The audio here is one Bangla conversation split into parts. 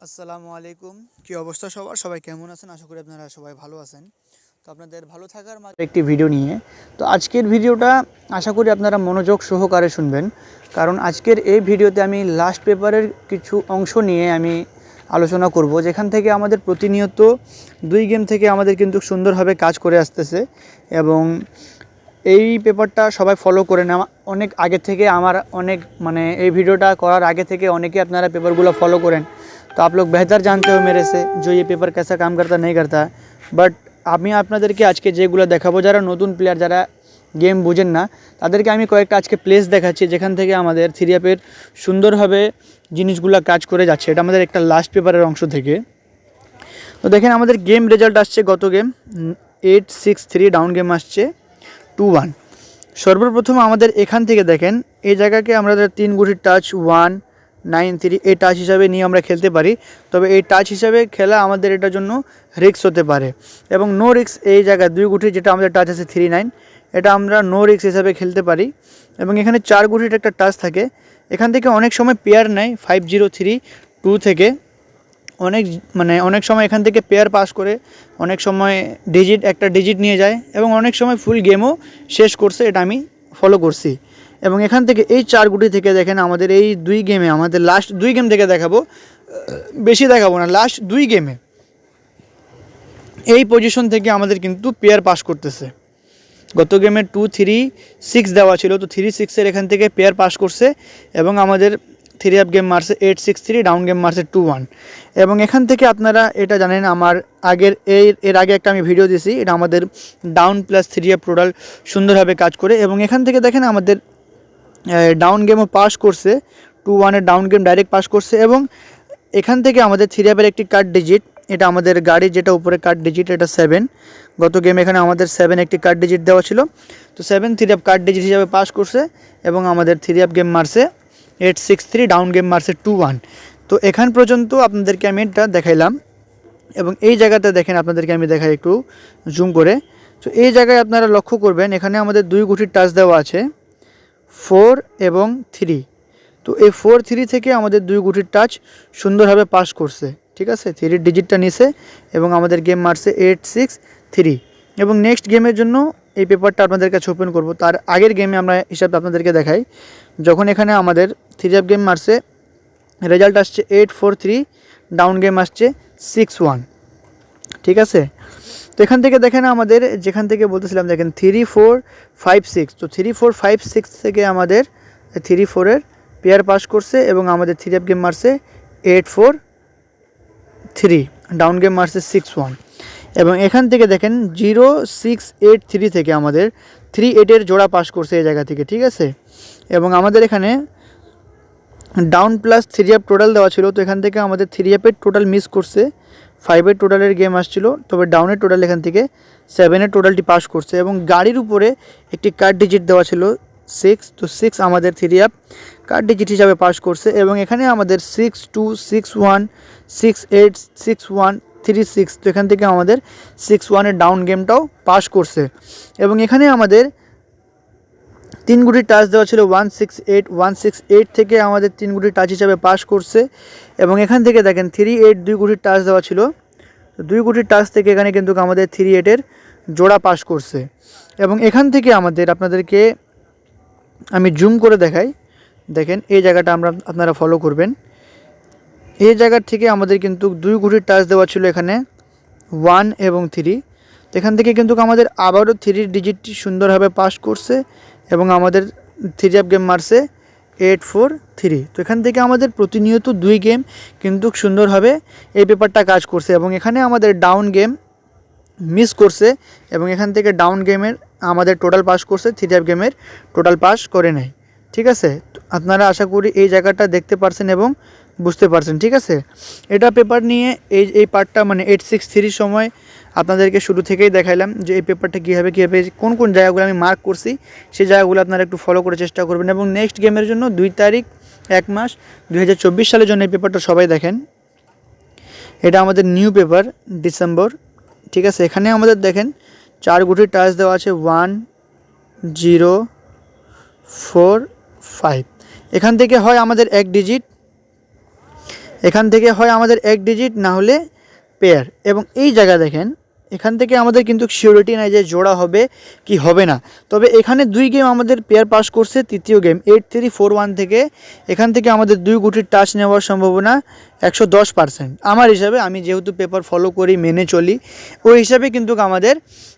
আসসালামু আলাইকুম। কি অবস্থা সবার? সবাই কেমন আছেন? আশা করি আপনারা সবাই ভালো আছেন। তো আপনাদের ভালো থাকার মাঝে একটি ভিডিও নিয়ে তো আজকের ভিডিওটা আশা করি আপনারা মনোযোগ সহকারে শুনবেন, কারণ আজকের এই ভিডিওতে আমি লাস্ট পেপারের কিছু অংশ নিয়ে আমি আলোচনা করব, যেখান থেকে আমাদের প্রতিনিয়ত 2 গেম থেকে আমাদের কিন্তু সুন্দরভাবে কাজ করে আসতেছে। এবং এই পেপারটা সবাই ফলো করে নেওয়া অনেক আগে থেকে আমার এই ভিডিওটা করার आगे থেকে অনেকে আপনারা পেপারগুলো ফলো করেন। तो आप लोग बेहतर जानते हो मेरे से जो ये पेपर कैसा काम करता नहीं करता है। বাট আমি আপনাদেরকে আজকে যেগুলো দেখাবো, যারা নতুন প্লেয়ার, যারা গেম বুঝেন না, তাদেরকে আমি কয়েকটা আজকে প্লেস দেখাচ্ছি যেখান থেকে আমাদের 3 অ্যাপের সুন্দরভাবে জিনিসগুলো কাজ করে যাচ্ছে। এটা আমাদের একটা লাস্ট পেপারের অংশ থেকে। তো দেখেন আমাদের গেম রেজাল্ট আসছে, গত গেম 8-6-3 ডাউন গেম আসছে 2-1। সর্বপ্রথম আমাদের এখান থেকে দেখেন এই জায়গাকে আমরা 3 গুটির টাচ 1-9-3 এই টাচ হিসাবে নিয়ে আমরা খেলতে পারি। তবে এই টাচ হিসাবে খেলা আমাদের এটার জন্য রিস্ক হতে পারে, এবং নো রিস্ক এই জায়গায় 2 গুটি যেটা আমাদের টাচ আছে 3-9, এটা আমরা নো রিস্ক হিসাবে খেলতে পারি। এবং এখানে 4 গুটির একটা টাচ থাকে। এখান থেকে অনেক সময় পেয়ার নেয় 5-0-3-2 থেকে, অনেক সময় এখান থেকে পেয়ার পাস করে, অনেক সময় একটা ডিজিট নিয়ে যায়, এবং অনেক সময় ফুল গেমও শেষ করছে। এটা আমি ফলো করছি। এবং এখান থেকে এই 4 গুটি থেকে দেখেন আমাদের এই 2 গেমে, আমাদের লাস্ট 2 গেম থেকে দেখাবো, বেশি দেখাবো না, লাস্ট 2 গেমে এই পজিশন থেকে আমাদের কিন্তু পেয়ার পাস করতেছে। গত গেমে 2-3-6 দেওয়া ছিল, তো 3-6 এর এখান থেকে পেয়ার পাস করছে, এবং আমাদের 3 অ্যাপ গেম মারছে 8-6-3, ডাউন গেম মারছে 2-1। এবং এখান থেকে আপনারা এটা জানেন, আমার এর আগে একটা আমি ভিডিও দিয়েছি, এটা আমাদের ডাউন প্লাস 3 অ্যাপ টোটাল সুন্দরভাবে কাজ করে। এবং এখান থেকে দেখেন আমাদের ডাউন গেমও পাস করছে, 2-1 ডাউন গেম ডাইরেক্ট পাস করছে। এবং এখান থেকে আমাদের 3 অ্যাপের একটি কার্ড ডিজিট, এটা আমাদের গাড়ি যেটা উপরে কার্ড ডিজিট, এটা 7। গত গেম এখানে আমাদের 7 একটি কার্ড ডিজিট দেওয়া ছিল, তো 7 3 অ্যাপ কার্ড ডিজিট হিসাবে পাস করছে। এবং আমাদের 3 অ্যাপ গেম মারছে 8-6-3, ডাউন গেম মারছে 2-1। তো এখান পর্যন্ত আপনাদেরকে আমি এটা দেখাইলাম। এবং এই জায়গাতে দেখেন, আপনাদেরকে আমি দেখাই একটু জুম করে। তো এই জায়গায় আপনারা লক্ষ্য করবেন, এখানে আমাদের 2 গুটির টাচ দেওয়া আছে 4 এবং 3। তো এই 4-3 থেকে আমাদের 2 গুটির টাচ সুন্দরভাবে পাস করছে, ঠিক আছে। 3 ডিজিটটা নিছে, এবং আমাদের গেম মারছে 8-6-3। এবং নেক্সট গেমের জন্য এই পেপারটা আপনাদের কাছে ওপেন করব। তার আগের গেমে আমরা হিসাব আপনাদেরকে দেখাই, যখন এখানে আমাদের 3 অ্যাপ গেম মারছে, রেজাল্ট আসছে 8-4-3, ডাউন গেম আসছে 6-1, ঠিক আছে। তো এখান থেকে দেখেন আমাদের যেখান থেকে বলতেছিলাম, দেখেন 3-4-5-6, তো 3-4-5-6 থেকে আমাদের 3-4 পেয়ার পাস করছে, এবং আমাদের 3 অ্যাপ গেম মারছে 8-4-3, ডাউন গেম মারছে 6-1। এবং এখান থেকে দেখেন 0-6-8-3 থেকে আমাদের 3-8 জোড়া পাস করছে এই জায়গা থেকে, ঠিক আছে। এবং আমাদের এখানে ডাউন প্লাস 3 অ্যাপ টোটাল দেওয়া ছিল, তো এখান থেকে আমাদের 3 অ্যাপের টোটাল মিস করছে, 5 টোটালের গেম আসছিল, তবে ডাউনের টোটাল এখান থেকে 7 টোটালটি পাস করছে। এবং গাড়ির উপরে একটি কার্ড ডিজিট দেওয়া ছিল 6, তো 6 আমাদের 3 অ্যাপ কার্ড ডিজিট হিসাবে পাস করছে। এবং এখানে আমাদের 6-2-6-1, 6-8-6-1-3-6, তো এখান থেকে আমাদের 6-1 ডাউন গেমটাও পাস করছে। এবং এখানে আমাদের 3 গুটির টাচ দেওয়া ছিল 1-6-8 থেকে আমাদের 3 গুটির টাচ হিসাবে পাস করছে। এবং এখান থেকে দেখেন 3-8 2 গুটির টাচ দেওয়া ছিল, তো 2 গুটির টাচ থেকে এখানে কিন্তু আমাদের 3-8 জোড়া পাস করছে। এবং এখান থেকে আপনাদেরকে আমি জুম করে দেখাই, দেখেন এই জায়গাটা আপনারা ফলো করবেন। এই জায়গার থেকে আমাদের কিন্তু 2 গুটির টাচ দেওয়া ছিল এখানে 1 এবং 3, তো এখান থেকে কিন্তু আমাদের আবারও 3 ডিজিটটি সুন্দরভাবে পাস করছে, এবং আমাদের 3 অ্যাপ গেম মারছে 8-4-3। তো এখান থেকে আমাদের প্রতিনিয়ত 2 গেম কিন্তু সুন্দরভাবে এই পেপারটা কাজ করছে। এবং এখানে আমাদের ডাউন গেম মিস করছে, এবং এখান থেকে ডাউন গেমের আমাদের টোটাল পাস করছে, 3 অ্যাপ গেমের টোটাল পাস করে নেয়, ঠিক আছে। আপনারা আশা করি এই জায়গাটা দেখতে পারছেন এবং বুঝতে পারছেন, ঠিক আছে। এটা পেপার নিয়ে এই পার্টটা 8-6-3 সময় আপনাদেরকে শুরু থেকেই দেখাইলাম যে এই পেপারটা কীভাবে কোন কোন জায়গাগুলো আমি মার্ক করছি, সেই জায়গাগুলো আপনারা একটু ফলো করে চেষ্টা করবেন। এবং নেক্সট গেমের জন্য 2 তারিখ 1 মাস 2024 সালের জন্য এই পেপারটা সবাই দেখেন। এটা আমাদের নিউ পেপার ডিসেম্বর, ঠিক আছে। এখানে আমাদের দেখেন 4 গুটির টাচ দেওয়া আছে 1-0-4-5। এখান থেকে হয় আমাদের 1 ডিজিট, এখান থেকে হয় আমাদের এক ডিজিট না হলে পেয়ার। এবং এই জায়গা দেখেন এখান থেকে আমাদের কিন্তু সিওরিটি নাই যে জোড়া হবে কি হবে না। তবে এখানে 2 গেম আমাদের পেয়ার পাস করছে, তৃতীয় গেম 8341 থেকে এখান থেকে আমাদের 2 গুটির টাচ নেওয়ার সম্ভাবনা 110%। আমার হিসাবে, আমি যেহেতু পেপার ফলো করি মেনে চলি, ওই হিসাবে কিন্তু আমাদের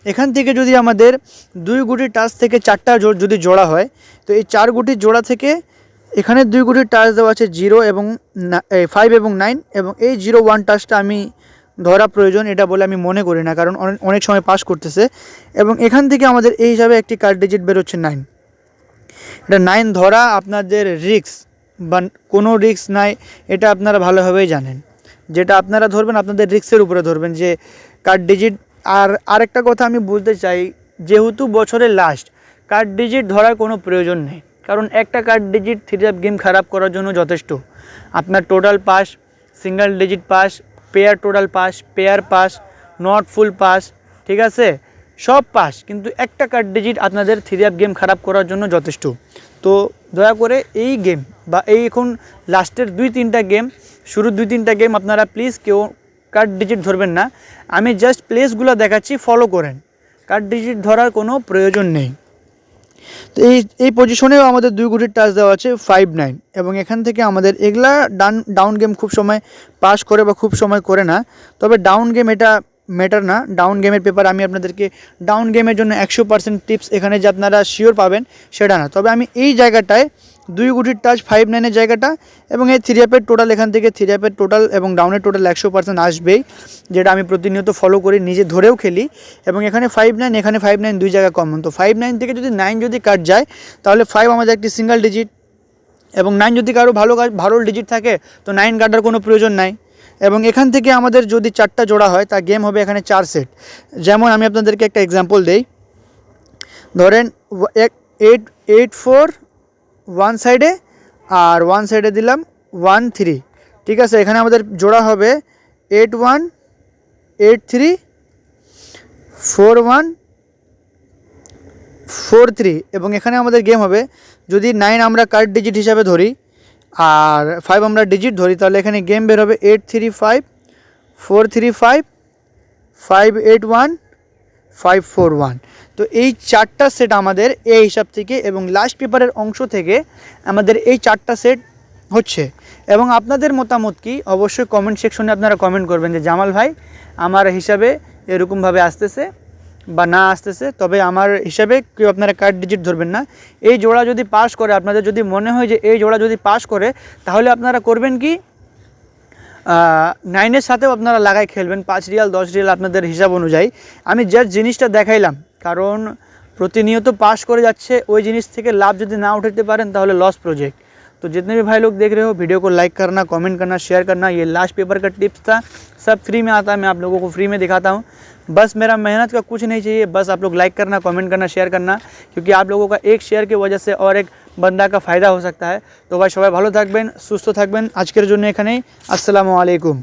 এখান থেকে যদি আমাদের 2 গুটির টাচ থেকে 4টা যদি জোড়া হয়, তো এই 4 গুটির জোড়া থেকে এখানে 2 গুটির টাচ দেওয়া আছে 0 এবং 5 এবং 9, এবং এই 01 টাচটা আমি ধরা প্রয়োজন এটা বলে আমি মনে করি না, কারণ অনেক সময় পাস করতেছে। এবং এখান থেকে আমাদের এই হিসাবে একটি কার্ড ডিজিট বেরোচ্ছে 9। এটা 9 ধরা আপনাদের রিস্ক বা কোনো রিস্ক নাই, এটা আপনারা ভালোভাবেই জানেন। যেটা আপনারা ধরবেন আপনাদের রিস্কের উপরে ধরবেন যে কার্ড ডিজিট। আর আরেকটা কথা আমি বলতে চাই, যেহেতু বছরের লাস্ট, কার্ড ডিজিট ধরার কোনো প্রয়োজন নেই, কারণ একটা কার্ড ডিজিট 3 গেম খারাপ করার জন্য যথেষ্ট। আপনার total pass, single digit pass, pair total pass, pair pass, not full pass, ঠিক আছে, সব পাস, কিন্তু একটা কার্ড ডিজিট আপনাদের 3 গেম খারাপ করার জন্য যথেষ্ট। তো দয়া করে এই গেম বা এই এখন লাস্টের 2-3টা গেম, শুরুর 2-3টা গেম আপনারা প্লিজ কেউ কার্ড ডিজিট ধরবেন না। আমি জাস্ট প্লেসগুলো দেখাচ্ছি, ফলো করেন, কার্ড ডিজিট ধরার কোনো প্রয়োজন নেই। তো এই পজিশনেও আমাদের 2 গুটির টাচ দেওয়া আছে 5-9, এবং এখান থেকে আমাদের এগুলা ডাউন গেম খুব সময় পাস করে বা খুব সময় করে না। তবে ডাউন গেম এটা ম্যাটার না, ডাউন গেমের পেপার আমি আপনাদেরকে ডাউন গেমের জন্য 100% টিপস এখানে যে আপনারা শিওর পাবেন সেটা না। তবে আমি এই জায়গাটায় 2 গুটির টাচ 5-9-এর জায়গাটা এবং এই 3 অ্যাপের টোটাল, এখান থেকে 3 অ্যাপের টোটাল এবং ডাউনের টোটাল 100% আসবেই, যেটা আমি প্রতিনিয়ত ফলো করি, নিজে ধরেও খেলি। এবং এখানে 5-9, এখানে 5-9 দুই জায়গা কমন। তো 5-9 থেকে যদি 9 যদি কাট যায় তাহলে 5 আমাদের একটি সিঙ্গেল ডিজিট, এবং 9 যদি কারো ভালো ডিজিট থাকে তো 9 কাটার কোনো প্রয়োজন নাই। এবং এখান থেকে আমাদের যদি 4টা জোড়া হয় তা গেম হবে এখানে 4 সেট। যেমন আমি আপনাদেরকে একটা এক্সাম্পল দেই, ধরেন 8-4 1 সাইডে আর 1 সাইডে দিলাম 1-3, ঠিক আছে। এখানে আমাদের জোড়া হবে 8-1, 8-3, 4-1, 4-3, এবং এখানে আমাদের গেম হবে, যদি 9 আমরা কার্ড ডিজিট হিসাবে ধরি আর 5 আমরা ডিজিট ধরি, তাহলে এখানে গেম বের হবে 8-3-5, 4-3-5, 5-8-1, 5-4-1। তো এই 4টা সেট আমাদের এই হিসাব থেকে এবং লাস্ট পেপারের অংশ থেকে আমাদের এই 4টা সেট হচ্ছে। এবং আপনাদের মতামত কি অবশ্যই কমেন্ট সেকশনে আপনারা কমেন্ট করবেন যে জামাল ভাই আমার হিসাবে এরকমভাবে আসতেছে বা না আসতেছে। তবে আমার হিসাবে কেউ আপনারা কার্ড ডিজিট ধরবেন না। এই জোড়া যদি পাস করে, আপনাদের যদি মনে হয় যে এই জোড়া যদি পাস করে, তাহলে আপনারা করবেন কি 9-এর সাথেও আপনারা লাগাই খেলবেন, 5 রিয়াল 10 রিয়াল আপনাদের হিসাব অনুযায়ী। আমি জাস্ট জিনিসটা দেখাইলাম, কারণ প্রতিনিয়ত পাস করে যাচ্ছে, ওই জিনিস থেকে लाभ যদি না उठाते पारें তাহলে लॉस प्रोजेक्ट। तो जितने भी भाई लोग देख रहे हो वीडियो को लाइक करना, कमेंट करना, शेयर करना। ये लास्ट पेपर का टिप्स था, सब फ्री में आता है, मैं आप लोगों को फ्री में दिखाता हूँ। बस मेरा मेहनत का कुछ नहीं चाहिए, बस आप लोग लाइक करना, कमेंट करना, शेयर करना, क्योंकि आप लोगों का एक शेयर की वजह से और एक बंदा का फ़ायदा हो सकता है। तो भाई सबाई भालो थाकबेन, सुस्थ थाकबेन। आजकेर जोन्नो एखानेई, अस्सलामु आलैकुम।